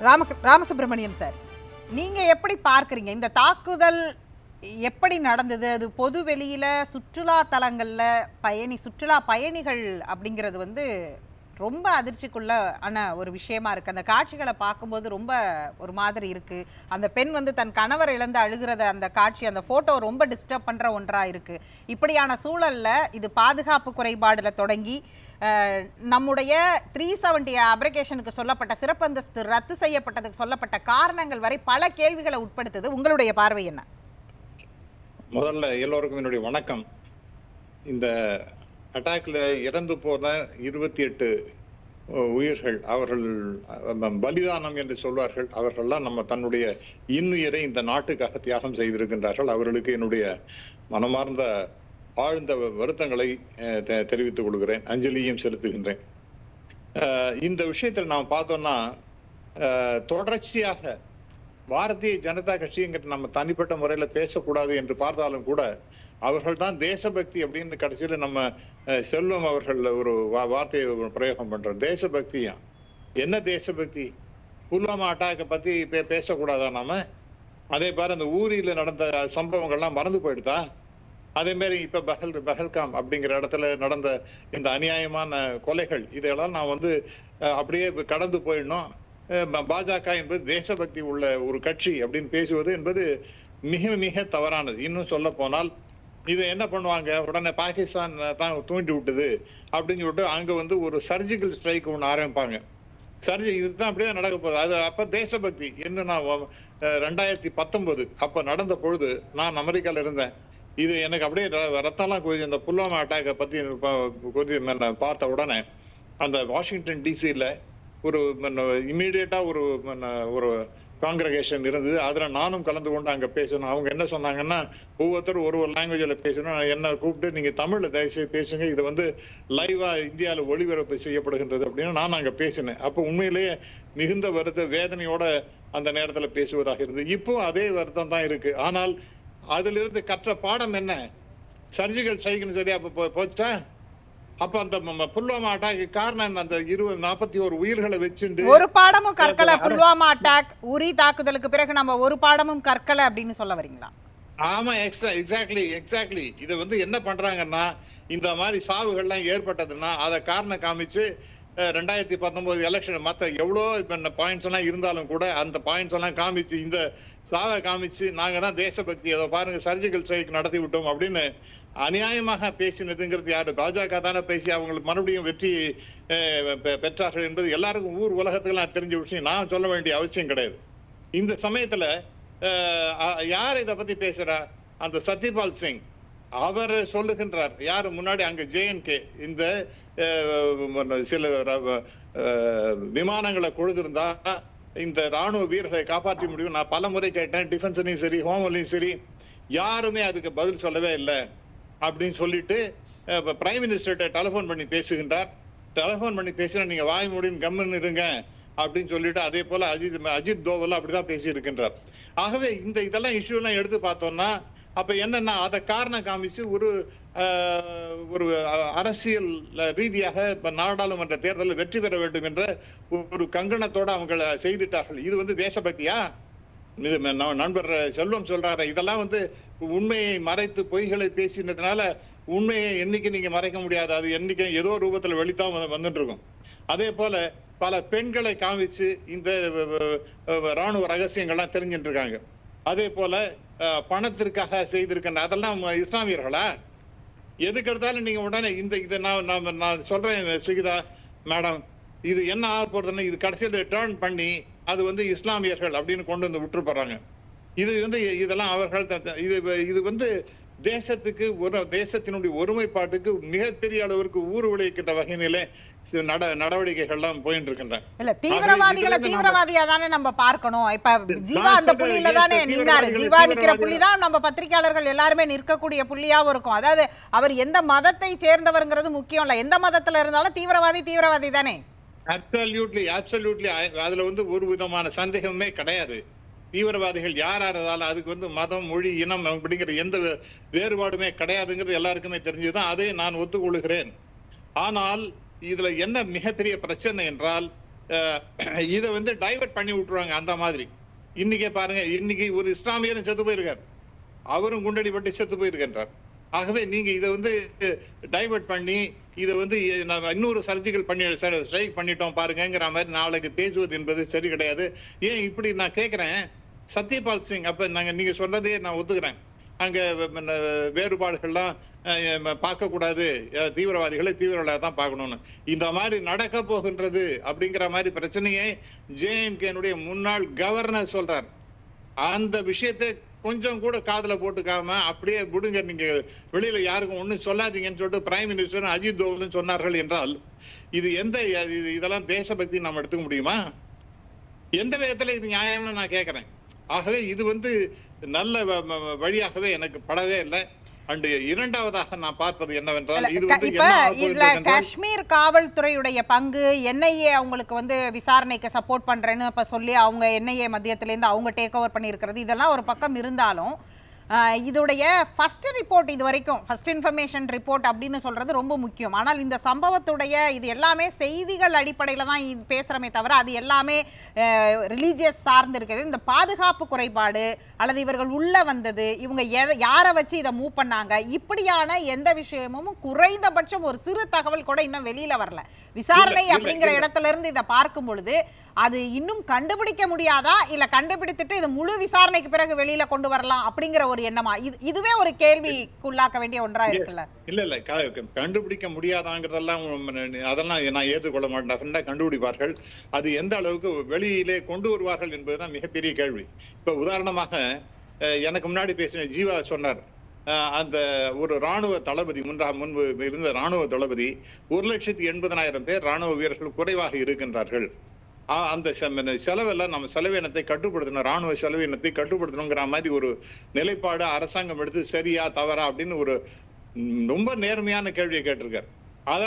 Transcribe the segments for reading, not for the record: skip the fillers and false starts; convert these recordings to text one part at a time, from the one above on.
Ramasubramaniam sir, நீங்க எப்படி பார்க்குறீங்க இந்த தாக்குதல்? எப்படி நடந்தது? அது பொது வெளியில சுற்றுலா தலங்கள்ல சுற்றுலா பயணிகள் அப்படிங்கிறது வந்து ரொம்ப அதிர்ச்சிக்குள்ள ஒரு விஷயமா இருக்கு. அந்த காட்சிகளை பார்க்கும்போது ரொம்ப ஒரு மாதிரி இருக்கு. அந்த பெண் வந்து தன் கணவர் இழந்து அழுகிறத அந்த காட்சி, அந்த போட்டோ ரொம்ப டிஸ்டர்ப் பண்ற ஒன்றா இருக்கு. இப்படியான சூழல்ல இது பாதுகாப்பு குறைபாடுல தொடங்கி நம்முடைய 370 அப்ரிகேஷனுக்கு சொல்லப்பட்ட சிறப்பு அந்தஸ்து ரத்து செய்யப்பட்டதுக்கு சொல்லப்பட்ட காரணங்கள் வரை பல கேள்விகளை உட்படுத்துது. உங்களுடைய பார்வை என்ன? முதல்ல எல்லோருக்கும் என்னுடைய வணக்கம். இந்த அட்டாக்ல இறந்து போன 28 உயிர்கள், அவர்கள் பலிதானம் என்று சொல்வார்கள், அவர்கள்லாம் நம்ம தன்னுடைய இன்னுயிரை இந்த நாட்டுக்காக தியாகம் செய்திருக்கின்றார்கள். அவர்களுக்கு என்னுடைய மனமார்ந்த ஆழ்ந்த வருத்தங்களை தெரிவித்துக் கொள்கிறேன், அஞ்சலியும் செலுத்துகின்றேன். இந்த விஷயத்தில் நாம் பார்த்தோம்னா தொடர்ச்சியாக பாரதிய ஜனதா கட்சிங்கிற நம்ம தனிப்பட்ட முறையில பேசக்கூடாது என்று பார்த்தாலும் கூட அவர்கள் தான் தேசபக்தி அப்படின்னு கடைசியில நம்ம செல்வம் அவர்கள் ஒரு வார்த்தையை பிரயோகம் பண்ற. தேசபக்தியா? என்ன தேசபக்தி? புல்வாமா அட்டாக்கை பத்தி பேசக்கூடாதா நாம? அதே மாதிரி அந்த ஊரில நடந்த சம்பவங்கள்லாம் மறந்து போயிடுதா? அதே மாதிரி இப்ப பஹல்காம் அப்படிங்கிற இடத்துல நடந்த இந்த அநியாயமான கொலைகள், இதெல்லாம் நான் வந்து அப்படியே கடந்து போயிடணும். பாஜக என்பது தேசபக்தி உள்ள ஒரு கட்சி அப்படின்னு பேசுவது என்பது மிக மிக தவறானது. இன்னும் சொல்ல போனால் இதை என்ன பண்ணுவாங்க, உடனே பாகிஸ்தான் தான் தூண்டி விட்டது அப்படின்னு சொல்லிட்டு அங்க வந்து ஒரு சர்ஜிக்கல் ஸ்ட்ரைக் ஒன்று ஆரம்பிப்பாங்க. இதுதான் அப்படியே நடக்க போகுது. அது அப்ப தேசபக்தி என்ன? நான் 2019 அப்ப நடந்த பொழுது நான் அமெரிக்கால இருந்தேன். இது எனக்கு அப்படியே ரத்தம்லாம் கொஞ்சம் இந்த புல்வாமா அட்டாக்கை பத்தி பார்த்த உடனே அந்த வாஷிங்டன் டிசில ஒரு இமீடியட்டா ஒரு காங்கிரகேஷன் இருந்தது. அதுல நானும் கலந்து கொண்டு அங்க பேசணும். அவங்க என்ன சொன்னாங்கன்னா, ஒவ்வொருத்தரும் ஒரு லாங்குவேஜ்ல பேசணும். என்ன கூப்பிட்டு நீங்க தமிழ்ல தயவுசெய்து பேசுங்க, இது வந்து லைவா இந்தியாவில ஒளிபரப்பு செய்யப்படுகின்றது அப்படின்னு நான் அங்க பேசினேன். அப்ப உண்மையிலேயே மிகுந்த வருத்த வேதனையோட அந்த நேரத்துல பேசுவதாக இருந்தது. இப்போ அதே வருத்தம் தான் இருக்கு. ஆனால் அதுல இருந்து கற்ற பாடம் என்ன? சர்ஜிக்கல் ஸ்ட்ரைக்னு சொல்லி அப்ப போச்சா? அப்ப அந்த புல்வாமா அட்டாக்கு காரணம் என்ன? அந்த 41 உயிர்களை வச்சுட்டு ஒரு பாடமும் கற்கல. புல்வாமா அட்டாக், உரி தாக்குதலுக்கு பிறகு நம்ம ஒரு பாடமும் கற்கல அப்படின்னு சொல்ல வரீங்களா? ஆமா, எக்ஸாக்ட்லி. இது வந்து என்ன பண்றாங்கன்னா, இந்த மாதிரி சாவுகள்லாம் ஏற்பட்டதுன்னா அதை காரணம் காமிச்சு 2019 எலெக்ஷன் மத்த எவ்வளோ பாயிண்ட்ஸ் எல்லாம் இருந்தாலும் கூட அந்த பாயிண்ட்ஸ் எல்லாம் காமிச்சு, இந்த சாவை காமிச்சு நாங்க தான் தேசபக்தி, அதை பாருங்க சர்ஜிக்கல் ஸ்ட்ரைக் நடத்தி விட்டோம் அப்படின்னு அநியாயமாக பேசினதுங்கிறது யாரு? பாஜக தானே பேசி அவங்களுக்கு மறுபடியும் வெற்றி பெற்றார்கள் என்பது எல்லாருக்கும் ஊர் உலகத்துக்கெல்லாம் தெரிஞ்ச விஷயம். நான் சொல்ல வேண்டிய அவசியம் கிடையாது. இந்த சமயத்துல யார் இதை பத்தி பேசுறா? அந்த சத்யபால் சிங் அவர் சொல்லுகின்றார். யாரு முன்னாடி அங்க JNK இந்த சில விமானங்களை கொழுந்திருந்தா இந்த ராணுவ வீரர்களை காப்பாற்ற முடியும். நான் பல முறை கேட்டேன், டிஃபென்ஸ்லயும் சரி ஹோம்லயும் சரி, யாருமே அதுக்கு பதில் சொல்லவே இல்லை அப்படின்னு சொல்லிட்டு பிரைம் மினிஸ்டர்கிட்ட டெலிபோன் பண்ணி பேசுகின்றார். டெலிபோன் பண்ணி பேசினா நீங்க வாய் முடியும் கம்முன்னு இருங்க அப்படின்னு சொல்லிட்டு, அதே போல அஜித் தோவல் அப்படிதான் பேசி இருக்கின்றார். ஆகவே இதெல்லாம் இஷ்யூ எல்லாம் எடுத்து பார்த்தோம்னா அப்ப என்னன்னா அதை காரணம் காமிச்சு ஒரு அரசியல் ரீதியாக இப்ப நாடாளுமன்ற தேர்தலில் வெற்றி பெற வேண்டும் என்ற ஒரு கங்கணத்தோட அவங்க செய்துட்டார்கள். இது வந்து தேசபக்தியா? நண்பர் செல்வம் சொல்றாரு, இதெல்லாம் வந்து உண்மையை மறைத்து பொய்களை பேசினதுனால உண்மையை என்னைக்கு நீங்க மறைக்க முடியாது. அது என்னைக்கு ஏதோ ரூபத்துல வெளித்தான் வந்துட்டு இருக்கும். அதே போல பல பெண்களை காமிச்சு இந்த ராணுவ ரகசியங்கள்லாம் தெரிஞ்சுட்டு இருக்காங்க. அதே போல பணத்திற்காக செய்திருக்கின்ற அதெல்லாம் இஸ்லாமியர்களா? எதுக்கு எடுத்தாலும் நீங்க உடனே இதை நான் சொல்றேன் சுகிதா மேடம், இது என்ன ஆக போறதுன்னு இது கடைசியில் டேர்ன் பண்ணி அது வந்து இஸ்லாமியர்கள் அப்படின்னு கொண்டு வந்து விட்டு போறாங்க. இதெல்லாம் அவர்கள் இது வந்து தேசத்துக்கு தேசத்தினுடைய ஒருமைப்பாட்டுக்கு மிகப்பெரிய அளவிற்கு ஊறு விளைவிக்கின்ற வகையிலே நடவடிக்கைகள்லாம் போயிட்டு இருக்கின்றன. இல்ல தீவிரவாதிகளை தீவிரவாதியா தானே நம்ம பார்க்கணும். இப்ப ஜீவா அந்த புள்ளியில தானே நின்னாரு. ஜீவா நிக்கிற புள்ளிதான் நம்ம பத்திரிகையாளர்கள் எல்லாருமே நிற்கக்கூடிய புள்ளியாவும் இருக்கும். அதாவது அவர் எந்த மதத்தை சேர்ந்தவர்ங்கிறது முக்கியம் இல்ல, எந்த மதத்துல இருந்தாலும் தீவிரவாதி தானே. அப்சல்யூட்லி. அதுல வந்து ஒரு விதமான சந்தேகமே கிடையாது. தீவிரவாதிகள் யாரா இருந்தாலும் அதுக்கு வந்து மதம், மொழி, இனம் அப்படிங்கிற எந்த வேறுபாடுமே கிடையாதுங்கிறது எல்லாருக்குமே தெரிஞ்சுதான். அதை நான் ஒத்துக்கொள்கிறேன். ஆனால் இதுல என்ன மிகப்பெரிய பிரச்சனை என்றால் இதை வந்து டைவர்ட் பண்ணி விட்டுருவாங்க அந்த மாதிரி. இன்னைக்கே பாருங்க, இன்னைக்கு ஒரு இஸ்லாமியரும் செத்து போயிருக்கார், அவரும் குண்டடிப்பட்டு செத்து போயிருக்கின்றார். ஆகவே நீங்க இதை வந்து டைவர்ட் பண்ணி இதை வந்து இன்னொரு சர்ஜிக்கல் பண்ணி ஸ்ட்ரைக் பண்ணிட்டோம் பாருங்கிற மாதிரி நாளைக்கு பேசுவது என்பது சரி கிடையாது. ஏன் இப்படி நான் கேட்கிறேன், சத்யபால் சிங் அப்ப நீங்க சொன்னதே நான் ஒத்துக்கிறேன், அங்க வேறுபாடுகள்லாம் பார்க்க கூடாது, தீவிரவாதிகளை தீவிரவாதியாக தான் பார்க்கணும்னு. இந்த மாதிரி நடக்க போகின்றது அப்படிங்கிற மாதிரி பிரச்சனையை JNK முன்னாள் கவர்னர் சொல்றார். அந்த விஷயத்தை கொஞ்சம் கூட காதுல போட்டுக்காம அப்படியே விடுங்க, நீங்க வெளியில யாருக்கும் ஒண்ணும் சொல்லாதீங்கன்னு சொல்லிட்டு பிரைம் மினிஸ்டர் அஜித் தோவலும் சொன்னார்கள் என்றால் இது இதெல்லாம் தேசபக்தி நம்ம எடுத்துக்க முடியுமா? எந்த விதத்துல இது நியாயம்னு நான் கேட்கிறேன். ஆகவே இது வந்து நல்ல வழியாகவே எனக்கு படவே இல்லை. அண்ட் இரண்டாவதாக நான் பார்ப்பது என்னவென்றால், இது வந்து இதுல காஷ்மீர் காவல்துறையுடைய பங்கு, NIA அவங்களுக்கு வந்து விசாரணைக்கு சப்போர்ட் பண்றேன்னு இப்ப சொல்லி அவங்க NIA மத்தியத்துல இருந்து அவங்க டேக் ஓவர் பண்ணியிருக்கிறது, இதெல்லாம் ஒரு பக்கம் இருந்தாலும் இதோடைய ஃபர்ஸ்ட் ரிப்போர்ட், இது வரைக்கும் ஃபர்ஸ்ட் இன்ஃபர்மேஷன் ரிப்போர்ட் அப்படின்னு சொல்றது ரொம்ப முக்கியம். ஆனால் இந்த சம்பவத்துடைய இது எல்லாமே செய்திகள் அடிப்படையில் தான் பேசுகிறோமே தவிர அது எல்லாமே ரிலீஜியஸ் சார்ந்து இருக்குது. இந்த பாதுகாப்பு குறைபாடு அல்லது இவர்கள் உள்ள வந்தது, இவங்க யாரை வச்சு இதை மூவ் பண்ணாங்க, இப்படியான எந்த விஷயமும் குறைந்தபட்சம் ஒரு சிறு தகவல் கூட இன்னும் வெளியில வரல. விசாரணை அப்படிங்கிற இடத்துல இருந்து இதை பார்க்கும் பொழுது அது இன்னும் கண்டுபிடிக்க முடியாதா, இல்ல கண்டுபிடித்துட்டு இது முழு விசாரணைக்கு பிறகு வெளியில கொண்டு வரலாம் அப்படிங்கிற ஒரு எண்ணமா? இதுவே ஒரு கேள்விக்குள்ளாக்க வேண்டிய ஒன்றா இருக்குல்ல? இல்ல கண்டுபிடிக்க முடியாதாங்கிறதெல்லாம் அதெல்லாம் நான் ஏற்றுக்கொள்ள மாட்டேன். கண்டுபிடிப்பார்கள். அது எந்த அளவுக்கு வெளியிலே கொண்டு வருவார்கள் என்பதுதான் மிகப்பெரிய கேள்வி. இப்ப உதாரணமாக எனக்கு முன்னாடி பேசின ஜீவா சொன்னார், அந்த ஒரு ராணுவ தளபதி, முன்பு இருந்த ராணுவ தளபதி 1,80,000 பேர் ராணுவ வீரர்கள் குறைவாக இருக்கின்றார்கள், அந்த செலவெல்லாம் நம்ம செலவினத்தை கட்டுப்படுத்தணும், ராணுவ செலவினத்தை கட்டுப்படுத்தணுங்கிற மாதிரி ஒரு நிலைப்பாடு அரசாங்கம் எடுத்து சரியா தவறா அப்படின்னு ஒரு ரொம்ப நேர்மையான கேள்வியை கேட்டிருக்காரு. அதை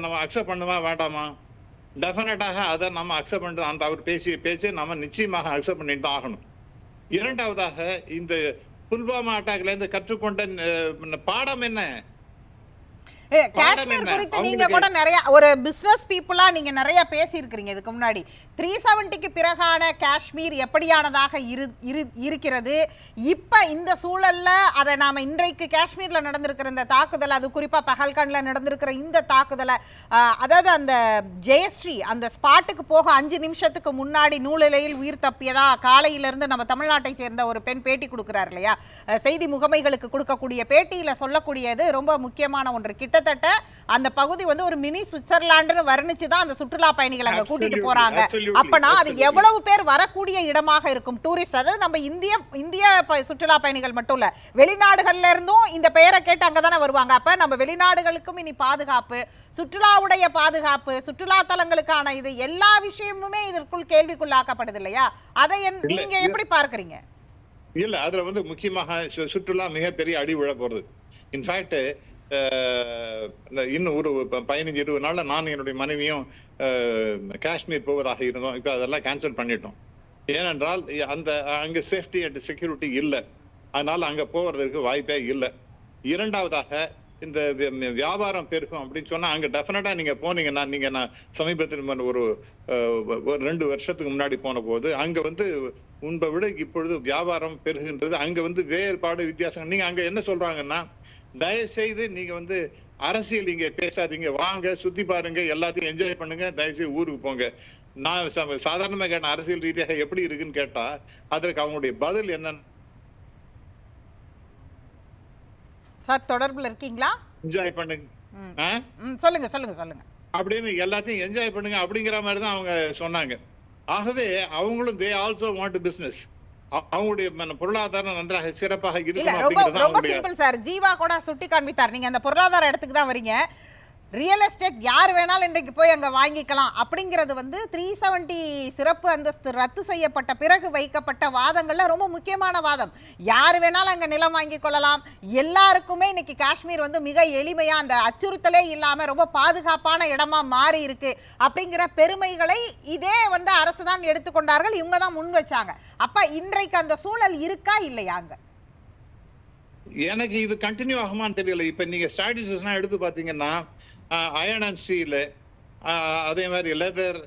நம்ம அக்செப்ட் பண்ணுமா வேண்டாமா? டெஃபினட்டாக அதை நம்ம அக்செப்ட் பண்ணிட்டு, அந்த அவர் பேசி நம்ம நிச்சயமாக அக்செப்ட் பண்ணிட்டு தான் ஆகணும். இரண்டாவதாக, இந்த புல்வாமா அட்டாக்ல இருந்து கற்றுக்கொண்ட பாடம் என்ன? காஷ்மீர் குறித்து நீங்க கூட நிறைய ஒரு பிசினஸ் பீப்புளா நீங்க நிறைய பேசியிருக்கிறீங்க இதுக்கு முன்னாடி. 370க்கு பிறகான காஷ்மீர் எப்படியானதாக இருக்கிறது, இப்ப இந்த சூழல்ல அதை நாம இன்றைக்கு காஷ்மீர்ல நடந்திருக்கிற இந்த தாக்குதல், அது குறிப்பா பஹல்கான்ல நடந்திருக்கிற இந்த தாக்குதலை, அதாவது அந்த ஜெயஸ்ரீ அந்த ஸ்பாட்டுக்கு போக 5 நிமிஷத்துக்கு முன்னாடி நூலிலையில் உயிர் தப்பியதா காலையிலிருந்து நம்ம தமிழ்நாட்டை சேர்ந்த ஒரு பெண் பேட்டி கொடுக்கிறார் இல்லையா, செய்தி முகமைகளுக்கு கொடுக்கக்கூடிய பேட்டியில சொல்லக்கூடியது ரொம்ப முக்கியமான ஒன்று. கிட்டத்தட்ட அந்த பகுதி வந்து ஒரு மினி சுவிட்சர்லாண்டுன்னு வர்ணிச்சுதான் அந்த சுற்றுலா பயணிகள் அங்க கூட்டிட்டு போறாங்க. அப்பனா அது எவ்வளவு பேர் வரக்கூடிய இடமாக இருக்கும், டூரிஸ்ட், அதாவது நம்ம இந்திய சுற்றுலா பயணிகள் மட்டும் இல்ல, வெளிநாடுகள்ல இருந்தும் இந்த பெயரை கேட்டு அங்கதானே வருவாங்க. அப்ப நம்ம வெளிநாடுகளுக்கும் இனி பாதுகாப்பு, சுற்றுலாவுடைய பாதுகாப்பு, சுற்றுலா தலங்களுக்கான இது எல்லா விஷயமுமே இதற்குள் கேள்விக்குள்ளாக்கப்படுது இல்லையா? அதை நீங்க எப்படி பார்க்கறீங்க? இல்ல, அதுல வந்து முக்கியமாக சுற்றுலா மிகப்பெரிய அடி விழ போறது. இன்ஃபேக்ட் இன்னும் ஒரு 15-20 நாள்ல நான் என்னுடைய மனைவியும் காஷ்மீர் போவதாக இருந்தோம். இப்ப அதெல்லாம் கேன்சல் பண்ணிட்டோம். ஏனென்றால் அங்க சேஃப்டி அண்ட் செக்யூரிட்டி இல்லை, அதனால அங்க போவதற்கு வாய்ப்பே இல்லை. இரண்டாவதாக, இந்த வியாபாரம் பெருகும் அப்படின்னு சொன்னா அங்க டெஃபினட்டா நீங்க போனீங்கன்னா, நான் சமீபத்தில் ஒரு 2 வருஷத்துக்கு முன்னாடி போன போது அங்க வந்து முன்பை விட இப்பொழுது வியாபாரம் பெருகுன்றது. அங்க வந்து வேறுபாடு வித்தியாசம். நீங்க அங்க என்ன சொல்றாங்கன்னா, தயவு செய்து நீங்க வந்து அரசியல் இங்க பேசாதீங்க, வாங்க சுத்தி பாருங்க, எல்லாத்தையும் என்ஜாய் பண்ணுங்க, தயவுசெய்து ஊருக்கு போங்க. நான் சாதாரணமா கேட்டேன், அரசியல் ரீதியாக எப்படி இருக்குன்னு கேட்டா அதற்கு அவங்களுடைய பதில் என்ன? சார் தொடர்புல இருக்கீங்களா? என்ஜாய் பண்ணுங்க, சொல்லுங்க சொல்லுங்க சொல்லுங்க அப்படின்னு, எல்லாத்தையும் என்ஜாய் பண்ணுங்க அப்படிங்கிற மாதிரி தான் அவங்க சொன்னாங்க. ஆகவே அவங்களும் they also want business, அவங்களுடைய பொருளாதாரம் நன்றாக சிறப்பாக இருக்கணும். ரொம்ப சிம்பிள் சார், ஜீவா கூட சுட்டி காண்பித்தார். நீங்க அந்த பொருளாதார இடத்துக்கு தான் வரீங்க. ரியல் எஸ்டேட் யார் வேணாலும் இன்றைக்கு போய் அங்கே வாங்கிக்கலாம் அப்படிங்கிறது வந்து 370 சிறப்பு அந்தஸ்து ரத்து செய்யப்பட்ட பிறகு வைக்கப்பட்ட வாதங்கள்ல ரொம்ப முக்கியமான வாதம். யார் வேணாலும் அங்கே நிலம் வாங்கி கொள்ளலாம், எல்லாருக்குமே இன்னைக்கு காஷ்மீர் வந்து மிக எளிமையா அந்த அச்சுறுத்தலே இல்லாம ரொம்ப பாதுகாப்பான இடமா மாறி இருக்கு அப்படிங்கிற பெருமைகளை இதே வந்து அரசு தான் எடுத்துக்கொண்டார்கள், இவங்க தான் முன் வச்சாங்க. அப்ப இன்றைக்கு அந்த சூழல் இருக்கா இல்லையாங்க? எனக்கு இது கண்டினியூ ஆகுமான்னு தெரியல. இப்ப நீங்க ஸ்ட்ராட்டஜிஸ்லாம் எடுத்து பாத்தீங்கன்னா, அயர்ன் அண்ட் ஸ்டீல், அதே மாதிரி லெதர்,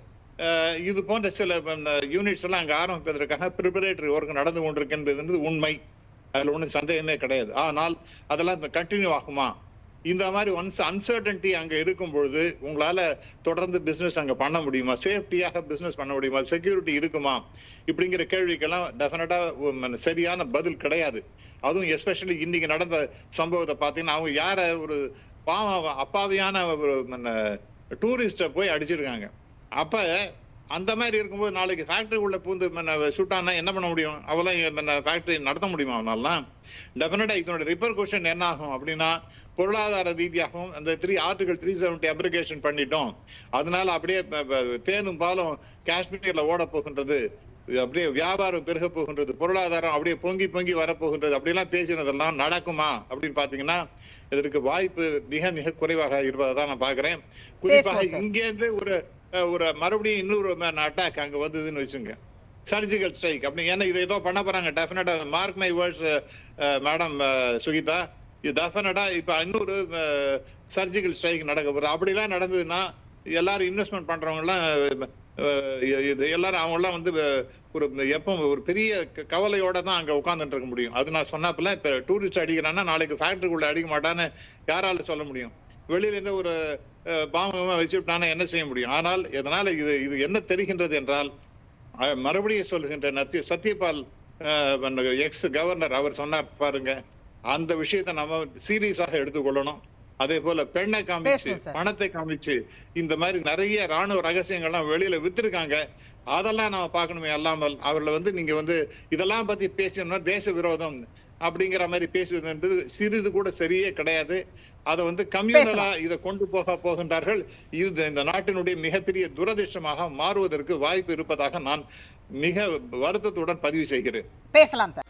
இது போன்ற சில யூனிட்ஸ் எல்லாம் அங்க ஆரம்பிப்பதற்காக ப்ரிப்பரேட்டரி ஒர்க் நடந்து கொண்டிருக்கின்றது உண்மை. அதுல ஒன்றும் சந்தேகமே கிடையாது. ஆனால் அதெல்லாம் கண்டினியூ ஆகுமா? இந்த மாதிரி ஒன்ஸ் அன்சர்டன்டி அங்க இருக்கும் பொழுது உங்களால தொடர்ந்து பிசினஸ் அங்க பண்ண முடியுமா? சேஃப்டியாக பிசினஸ் பண்ண முடியுமா? செக்யூரிட்டி இருக்குமா? இப்படிங்கிற கேள்விக்கெல்லாம் டெஃபினட்டா சரியான பதில் கிடையாது. அதுவும் எஸ்பெஷலி இன்னைக்கு நடந்த சம்பவத்தை பாத்தீங்கன்னா அவங்க யார ஒரு அப்பாவியான ஒரு டூரிஸ்ட போய் அடிச்சிருக்காங்க. அப்ப அந்த மாதிரி இருக்கும்போது நாளைக்கு ஃபேக்டரிக்குள்ள பூந்து சுட்டானா என்ன பண்ண முடியும்? அவெல்லாம் ஃபேக்டரி நடத்த முடியுமா? அவனாலாம் டெஃபினட்டா இதனோட ரிப்பர்கஷன் என்ன ஆகும் அப்படின்னா, பொருளாதார ரீதியாகவும் அந்த ஆர்டிகல் 370 அப்ளிகேஷன் பண்ணிட்டோம், அதனால அப்படியே தேனும் பாலும் காஷ்மீர்ல ஓட போகின்றது, அப்படியே வியாபாரம் பெருக போகின்றது, பொருளாதாரம் அப்படியே பொங்கி பொங்கி வரப்போகின்றது, அப்படிலாம் பேசினதெல்லாம் நடக்குமா அப்படின்னு பாத்தீங்கன்னா இதற்கு வாய்ப்பு மிக மிக குறைவாக இருப்பதை நான் பாக்குறேன். குறிப்பாக இங்கேருந்து ஒரு மறுபடியும் இன்னொரு அட்டாக் அங்க வந்ததுன்னு வச்சுங்க, சர்ஜிக்கல் ஸ்ட்ரைக் அப்படி, ஏன்னா இதை ஏதோ பண்ண போறாங்க டெஃபினட்டா. Mark my words madam Sugitha, இது டெஃபினட்டா இப்ப இன்னொரு சர்ஜிக்கல் ஸ்ட்ரைக் நடக்க போகுது. அப்படிலாம் நடந்ததுன்னா எல்லாரும் இன்வெஸ்ட்மெண்ட் பண்றவங்க எல்லாம் எல்லாரும் அவங்க எல்லாம் ஒரு எப்போ ஒரு பெரிய கவலையோட தான் அங்க உட்கார்ந்துட்டு இருக்க முடியும். அது நான் சொன்னாப்பல, இப்ப டூரிஸ்ட் அடிக்கிறான்னா நாளைக்கு ஃபேக்டரிக்குள்ள அடிக்க மாட்டான்னு யாரால சொல்ல முடியும்? வெளியில இருந்து ஒரு பாம்பு வச்சுட்டானா என்ன செய்ய முடியும்? ஆனால் இதனால இது என்ன தெரிகின்றது என்றால், மறுபடியும் சொல்லுகின்ற சத்யபால் எக்ஸ் கவர்னர் அவர் சொன்னார் பாருங்க, அந்த விஷயத்தை நம்ம சீரியஸாக எடுத்துக்கொள்ளணும். அதே போல பெண்ணை காமிச்சு பணத்தை காமிச்சு இந்த மாதிரி நிறைய ராணுவ ரகசியங்கள்லாம் வெளியில வித்திருக்காங்க. அதெல்லாம் நாம பார்க்கணுமே. அல்லாமல் அவர்களை நீங்க இதெல்லாம் பத்தி பேசணும்னா தேச விரோதம் அப்படிங்கிற மாதிரி பேசுவது சிறிது கூட சரியே கிடையாது. அதை கம்யூனலா இதை கொண்டு போகின்றார்கள். இது இந்த நாட்டினுடைய மிகப்பெரிய துரதிர்ஷ்டமாக மாறுவதற்கு வாய்ப்பு இருப்பதாக நான் மிக வருத்தத்துடன் பதிவு செய்கிறேன். பேசலாம் சார்.